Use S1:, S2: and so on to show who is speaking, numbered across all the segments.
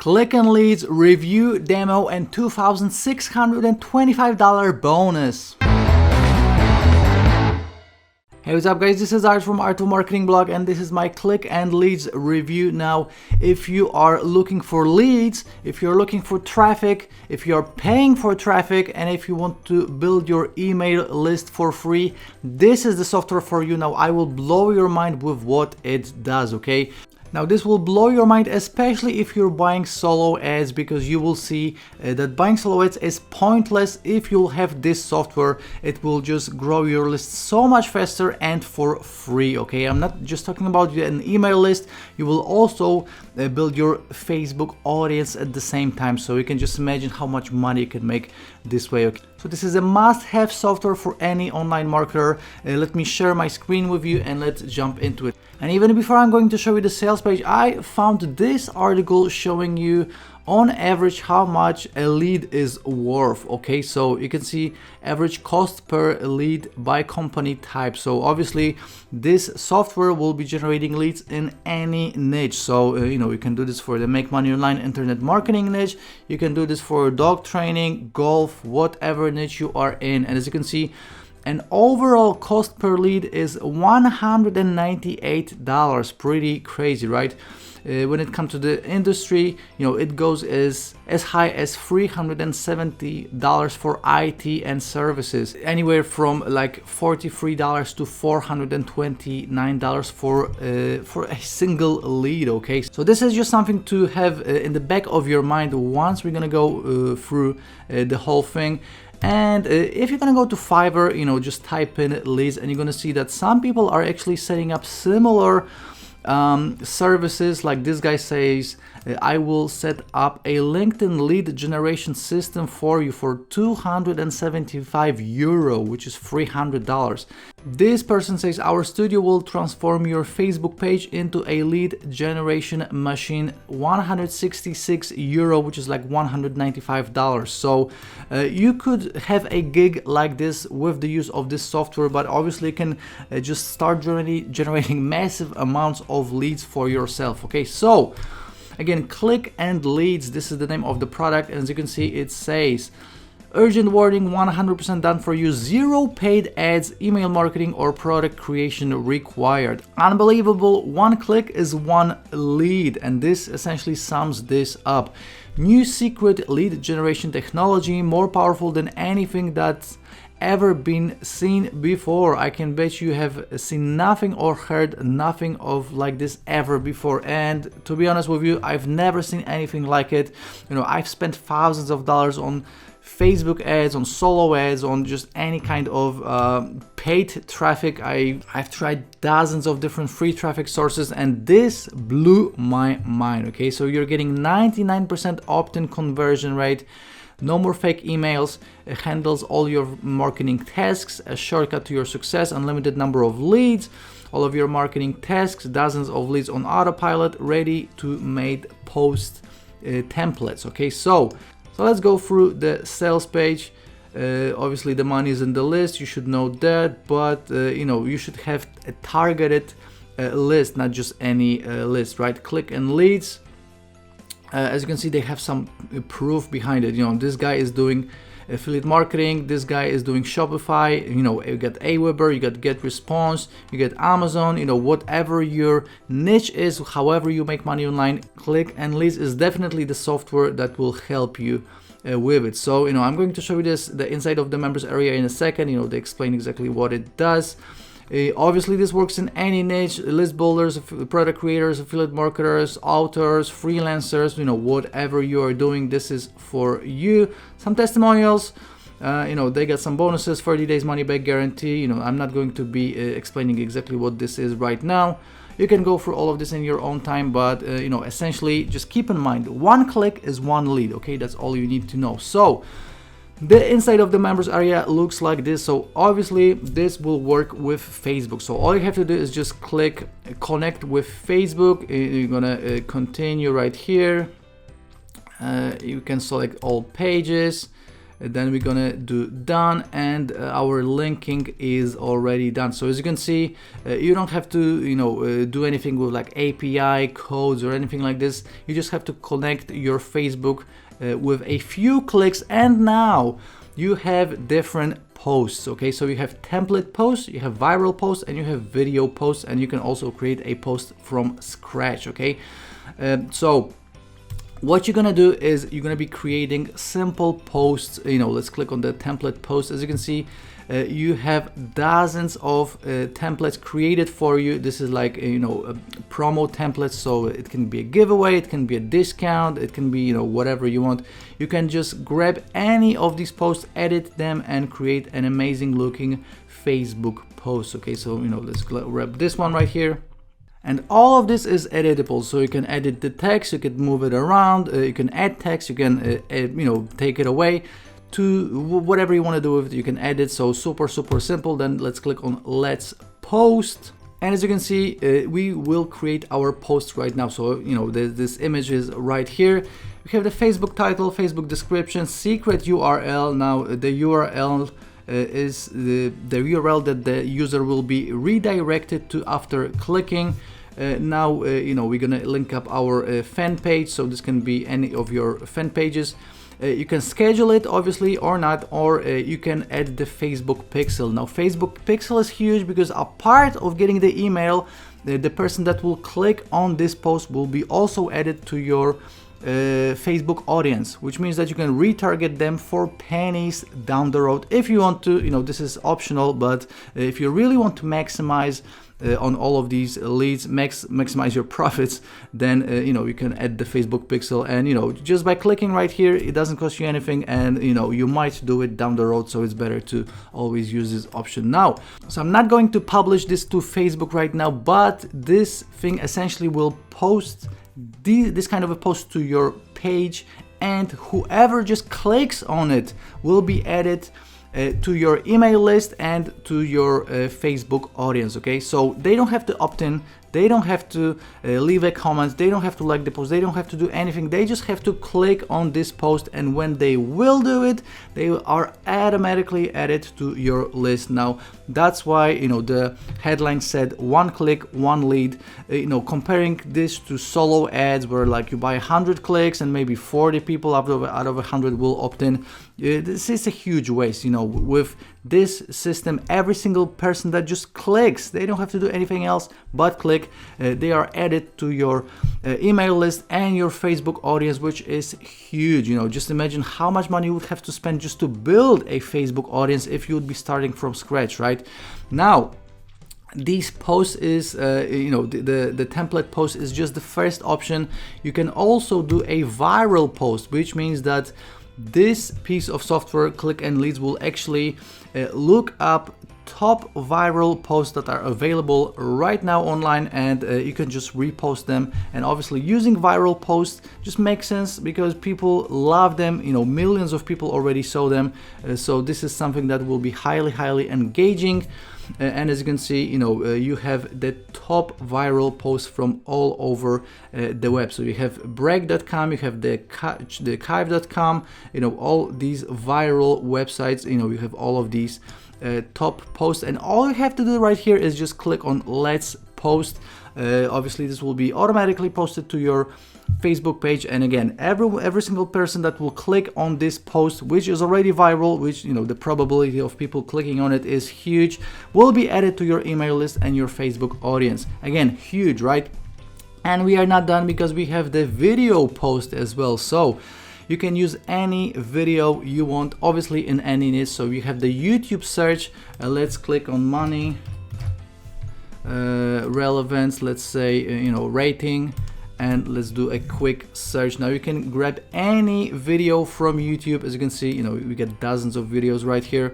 S1: Click&Leads review demo and $2,625 bonus. Hey, what's up guys, this is Art from Art of Marketing blog, and this is my Click&Leads review. Now, if you are looking for leads, if you're looking for traffic, if you're paying for traffic, and if you want to build your email list for free, this is the software for you. Now, I will blow your mind with what it does, okay? Now this will blow your mind, especially if you're buying solo ads, because you will see that buying solo ads is pointless if you'll have this software. It will just grow your list so much faster and for free, okay? I'm not just talking about an email list. You will also build your Facebook audience at the same time, so you can just imagine how much money you can make this way, okay? So this is a must-have software for any online marketer. Let me share my screen with you and let's jump into it. And even before I'm going to show you the sales page, I found this article showing you on average how much a lead is worth, okay? So you can see average cost per lead by company type. So obviously this software will be generating leads in any niche. So you can do this for the make money online internet marketing niche. You can do this for dog training, golf, whatever niche you are in. And as you can see, an overall cost per lead is $198. Pretty crazy, right? When it comes to the industry, it goes as high as $370 for IT and services, anywhere from like $43 to $429 for a single lead, okay? So this is just something to have in the back of your mind once we're gonna go through the whole thing. And if you're gonna go to Fiverr, just type in leads, and you're gonna see that some people are actually setting up similar services. Like this guy says, I will set up a LinkedIn lead generation system for you for €275, which is $300. This person says our studio will transform your Facebook page into a lead generation machine, €166, which is like $195. So you could have a gig like this with the use of this software, but obviously you can just start generating massive amounts of leads for yourself, okay? So again, Click&Leads, this is the name of the product, and as you can see, it says urgent warning, 100% done for you, zero paid ads, email marketing or product creation required. Unbelievable, one click is one lead, and this essentially sums this up. New secret lead generation technology, more powerful than anything that's ever been seen before. I can bet you have seen nothing or heard nothing of like this ever before, and to be honest with you, I've never seen anything like it. I've spent thousands of dollars on Facebook ads, on solo ads, on just any kind of paid traffic. I've tried dozens of different free traffic sources, and this blew my mind, okay? So you're getting 99% opt-in conversion rate, no more fake emails, it handles all your marketing tasks, a shortcut to your success, unlimited number of leads, all of your marketing tasks, dozens of leads on autopilot, ready to made post templates, okay? So let's go through the sales page. Obviously the money is in the list, you should know that, but you should have a targeted list, not just any list, right? Click&Leads. As you can see, they have some proof behind it. This guy is doing affiliate marketing, this guy is doing Shopify, you get Aweber, you got GetResponse, you get Amazon, whatever your niche is, however you make money online, Click&Leads is definitely the software that will help you with it. So I'm going to show you the inside of the members area in a second. They explain exactly what it does. Obviously this works in any niche, list builders, product creators, affiliate marketers, authors, freelancers, whatever you are doing, this is for you. Some testimonials, they got some bonuses, 30 days money back guarantee. I'm not going to be explaining exactly what this is right now. You can go through all of this in your own time, but essentially just keep in mind, one click is one lead, okay? That's all you need to know. So the inside of the members area looks like this. So obviously this will work with Facebook. So all you have to do is just click connect with Facebook. You're gonna continue right here. You can select all pages. then we're gonna do done, and our linking is already done. So as you can see, you don't have to do anything with like API codes or anything like this. You just have to connect your Facebook with a few clicks, and now you have different posts. Okay, so you have template posts, you have viral posts, and you have video posts, and you can also create a post from scratch. Okay, so what you're gonna do is you're gonna be creating simple posts. Let's click on the template post. As you can see, you have dozens of templates created for you. This is like a promo templates, so it can be a giveaway, it can be a discount, it can be whatever you want. You can just grab any of these posts, edit them, and create an amazing looking Facebook post. Okay, so let's grab this one right here. And all of this is editable, so you can edit the text, you can move it around, you can add text, you can take it away to whatever you want to do with it. You can edit, so super simple. Then let's click on let's post, and as you can see, we will create our post right now. So this image is right here. We have the Facebook title, Facebook description, secret URL. Now the URL is the URL that the user will be redirected to after clicking. Now we're gonna link up our fan page, so this can be any of your fan pages. You can schedule it obviously or not, or you can add the Facebook pixel. Now Facebook pixel is huge because a part of getting the email, the person that will click on this post will be also added to your Facebook audience, which means that you can retarget them for pennies down the road if you want to. This is optional, but if you really want to maximize on all of these leads, maximize your profits, then you can add the Facebook pixel, and just by clicking right here, it doesn't cost you anything, and you might do it down the road, so it's better to always use this option now. So I'm not going to publish this to Facebook right now, but this thing essentially will post this kind of a post to your page, and whoever just clicks on it will be added to your email list and to your Facebook audience. Okay, so they don't have to opt in, they don't have to leave a comment, they don't have to like the post, they don't have to do anything. They just have to click on this post, and when they will do it, they are automatically added to your list. Now that's why the headline said one click, one lead. Comparing this to solo ads where like you buy 100 clicks and maybe 40 people out of 100 will opt in. This is a huge waste. With this system, every single person that just clicks, they don't have to do anything else but click, they are added to your email list and your Facebook audience, which is huge. Just imagine how much money you would have to spend just to build a Facebook audience if you would be starting from scratch, right? Now these posts is the template post is just the first option. You can also do a viral post, which means that this piece of software, Click&Leads, will actually look up top viral posts that are available right now online, and you can just repost them. And obviously using viral posts just makes sense because people love them. Millions of people already saw them, so this is something that will be highly engaging. And as you can see, you have the top viral posts from all over the web. So you have break.com, you have the Kive.com, all these viral websites. You have all of these top posts, and all you have to do right here is just click on let's post. Obviously this will be automatically posted to your Facebook page, and again, every single person that will click on this post, which is already viral, which the probability of people clicking on it is huge, will be added to your email list and your Facebook audience. Again, huge, right? And we are not done because we have the video post as well. So you can use any video you want, obviously in any niche. So you have the YouTube search. Let's click on money, relevance, let's say rating, and let's do a quick search. Now you can grab any video from YouTube. As you can see, we get dozens of videos right here.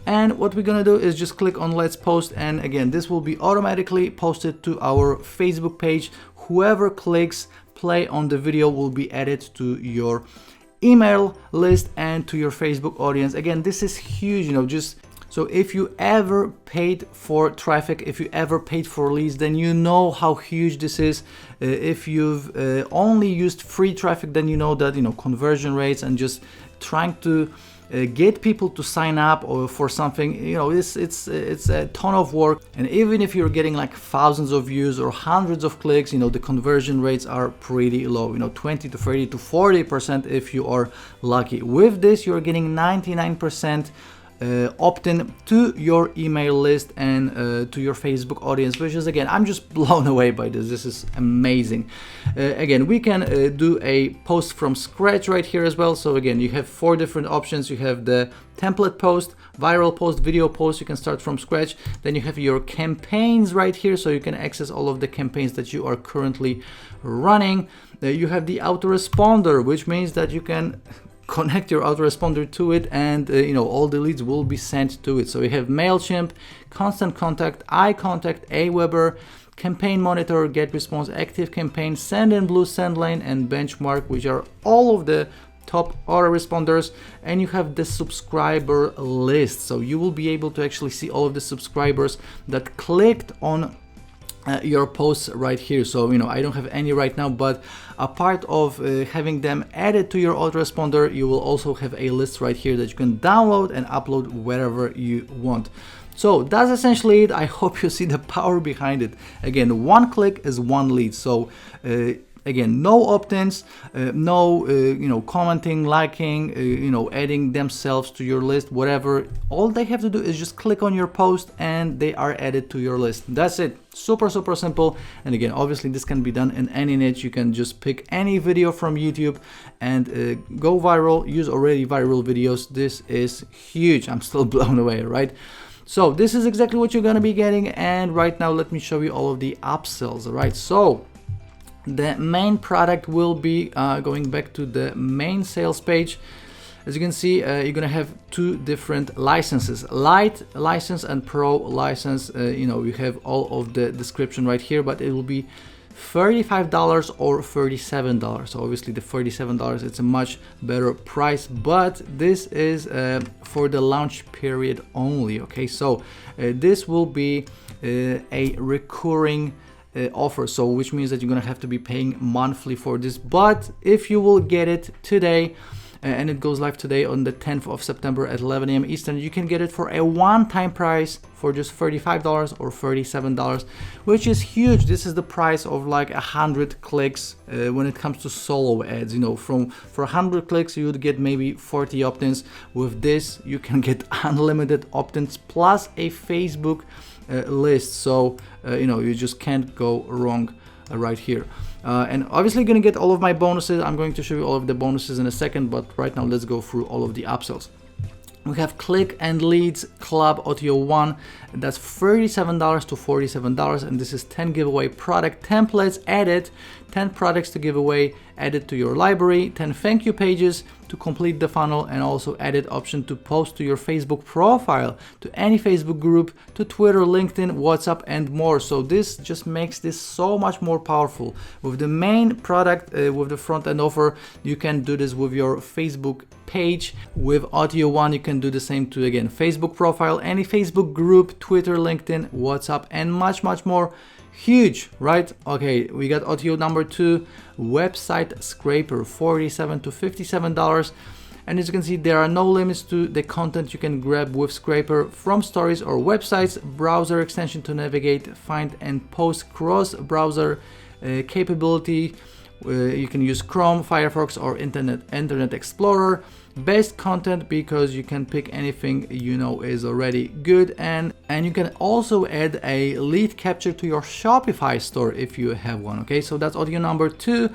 S1: And what we're gonna do is just click on let's post, and again, this will be automatically posted to our Facebook page. Whoever clicks play on the video will be added to your email list and to your Facebook audience. Again, this is huge. So if you ever paid for traffic, if you ever paid for leads, then you know how huge this is. If you've only used free traffic, then you know that conversion rates and just trying to get people to sign up or for something, you know, it's a ton of work. And even if you're getting like thousands of views or hundreds of clicks, you know, the conversion rates are pretty low, you know, 20 to 30 to 40% if you are lucky. With this, you're getting 99% opt-in to your email list and to your Facebook audience, which is, again, I'm just blown away by this. This is amazing. Again, we can do a post from scratch right here as well. So again, you have 4 different options. You have the template post, viral post, video post. You can start from scratch. Then you have your campaigns right here, so you can access all of the campaigns that you are currently running. You have the autoresponder, which means that you can connect your autoresponder to it, and you know, all the leads will be sent to it. So you have MailChimp, Constant Contact, iContact, Aweber, Campaign Monitor, Get Response, Active Campaign, Sendinblue, SendLane, and Benchmark, which are all of the top autoresponders. And you have the subscriber list, so you will be able to actually see all of the subscribers that clicked on your posts right here. So, you know, I don't have any right now, but a part of having them added to your autoresponder, you will also have a list right here that you can download and upload wherever you want. So that's essentially it. I hope you see the power behind it. Again, 1 click is 1 lead. So again, no opt-ins, no you know, commenting, liking, you know, adding themselves to your list, whatever. All they have to do is just click on your post and they are added to your list. That's it. Super simple. And again, obviously this can be done in any niche. You can just pick any video from YouTube and go viral, use already viral videos. This is huge. I'm still blown away, right? So this is exactly what you're gonna be getting. And right now, let me show you all of the upsells, all right? So the main product will be going back to the main sales page. As you can see, you're gonna have 2 different licenses, Lite license and Pro license. You know, you have all of the description right here, but it will be $35 or $37. So obviously the $37, it's a much better price, but this is for the launch period only. Okay, so this will be a recurring offer, so which means that you're gonna have to be paying monthly for this. But if you will get it today, and it goes live today on the 10th of September at 11 a.m. Eastern, you can get it for a one-time price for just $35 or $37, which is huge. This is the price of like 100 clicks when it comes to solo ads. You know, for 100 clicks you would get maybe 40 opt-ins. With this you can get unlimited opt-ins plus a Facebook list. So you know, you just can't go wrong right here. And obviously gonna get all of my bonuses. I'm going to show you all of the bonuses in a second, but right now let's go through all of the upsells. We have Click&Leads Club OTO 1, that's $37 to $47, and this is 10 giveaway product templates added, 10 products to give away added to your library, 10 thank you pages to complete the funnel, and also added option to post to your Facebook profile, to any Facebook group, to Twitter, LinkedIn, WhatsApp, and more. So this just makes this so much more powerful. With the main product, with the front end offer, you can do this with your Facebook page. With OTO 1, you can do the same to, again, Facebook profile, any Facebook group, Twitter, LinkedIn, WhatsApp, and much more. Huge, right? Okay, we got OTO number 2, website scraper, $47 to $57. And as you can see, there are no limits to the content you can grab with Scraper from stories or websites, browser extension to navigate, find, and post cross-browser capability. You can use Chrome, Firefox, or Internet Explorer. Best content because you can pick anything you know is already good, and you can also add a lead capture to your Shopify store if you have one. Okay, so that's OTO number 2.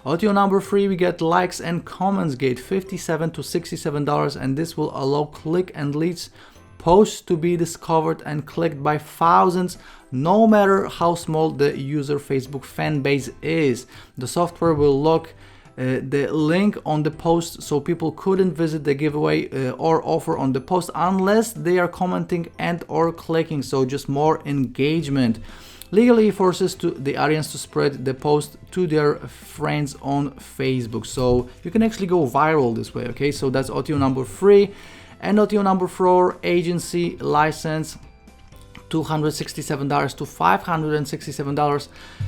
S1: OTO number 3, we get likes and comments gate, $57 to $67, and this will allow Click&Leads posts to be discovered and clicked by thousands, no matter how small the user Facebook fan base is. The software will lock the link on the post so people couldn't visit the giveaway or offer on the post unless they are commenting and or clicking, so just more engagement. Legally forces the audience to spread the post to their friends on Facebook, so you can actually go viral this way. Okay, so that's OTO number 3. And OTO number 4, agency license, $267 to $567.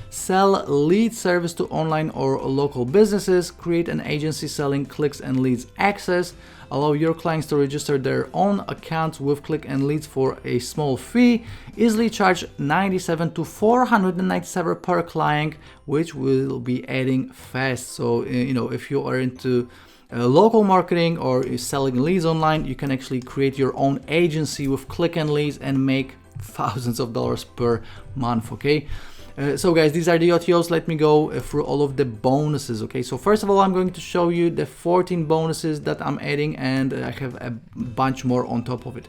S1: Sell lead service to online or local businesses. Create an agency selling clicks and leads access. Allow your clients to register their own accounts with Click and Leads for a small fee. Easily charge $97 to $497 per client, which will be adding fast. So if you are into local marketing or selling leads online, you can actually create your own agency with Click and Leads and make thousands of dollars per month. Okay, so guys, these are the OTOs. Let me go through all of the bonuses. Okay, so first of all, I'm going to show you the 14 bonuses that I'm adding, and I have a bunch more on top of it.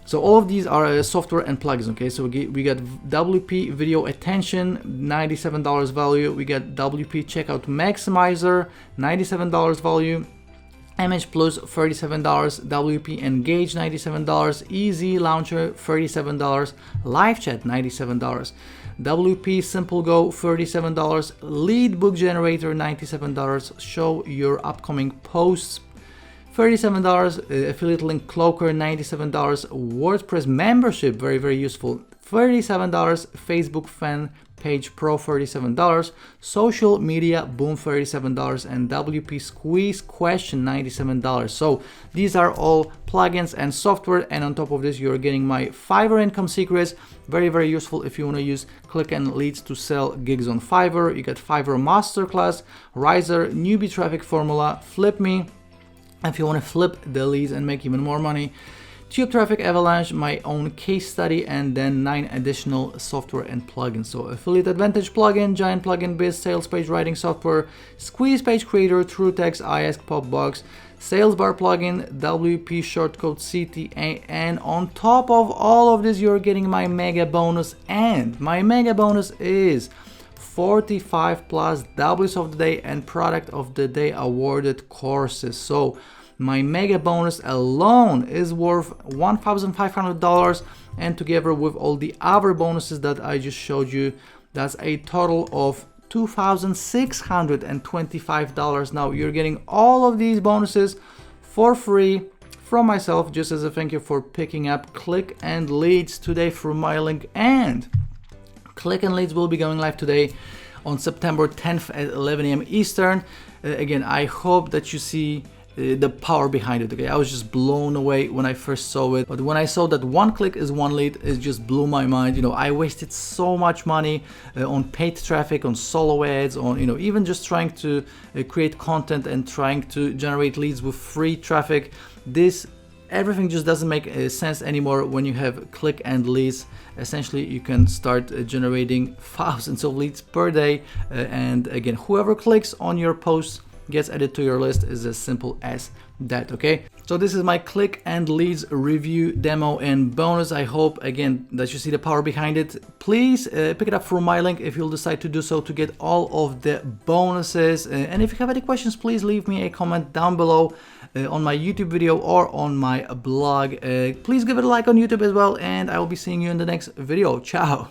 S1: So all of these are software and plugins. Okay, so we got WP Video Attention, $97 value. We got WP Checkout Maximizer, $97 value. MH Plus, $37, WP Engage, $97, Easy Launcher, $37, Live Chat, $97, WP Simple Go, $37, Lead Book Generator, $97, Show Your Upcoming Posts, $37, Affiliate Link Cloaker, $97, WordPress Membership, very useful, $37, Facebook Fan Page Pro, $37, Social Media Boom, $37, and WP Squeeze Question, $97. So these are all plugins and software, and on top of this you're getting my Fiverr income secrets. Very useful if you want to use Click and Leads to sell gigs on Fiverr. You got Fiverr Masterclass, Riser, Newbie Traffic Formula, Flip Me if you want to flip the leads and make even more money, Tube Traffic Avalanche, my own case study, and then 9 additional software and plugins. So Affiliate Advantage plugin, Giant Plugin Biz, Sales Page Writing Software, Squeeze Page Creator, TrueText, iAsk Popbox, Sales Bar plugin, WP Shortcode CTA, and on top of all of this, you're getting my mega bonus, and my mega bonus is 45 plus W's of the Day and Product of the Day awarded courses. So my mega bonus alone is worth $1,500, and together with all the other bonuses that I just showed you, that's a total of $2,625. Now you're getting all of these bonuses for free from myself, just as a thank you for picking up Click and Leads today through my link. And Click and Leads will be going live today on September 10th at 11 a.m. Eastern. Again, I hope that you see the power behind it. Okay, I was just blown away when I first saw it, but when I saw that one click is one lead, it just blew my mind. I wasted so much money on paid traffic, on solo ads, on even just trying to create content and trying to generate leads with free traffic. Everything just doesn't make sense anymore when you have Click and Leads. Essentially, you can start generating thousands of leads per day, and again, whoever clicks on your post gets added to your list. Is as simple as that. Okay, so this is my Click and Leads review, demo, and bonus. I hope again that you see the power behind it. Please pick it up through my link if you'll decide to do so to get all of the bonuses, and if you have any questions, please leave me a comment down below on my YouTube video or on my blog. Please give it a like on YouTube as well, and I will be seeing you in the next video. Ciao.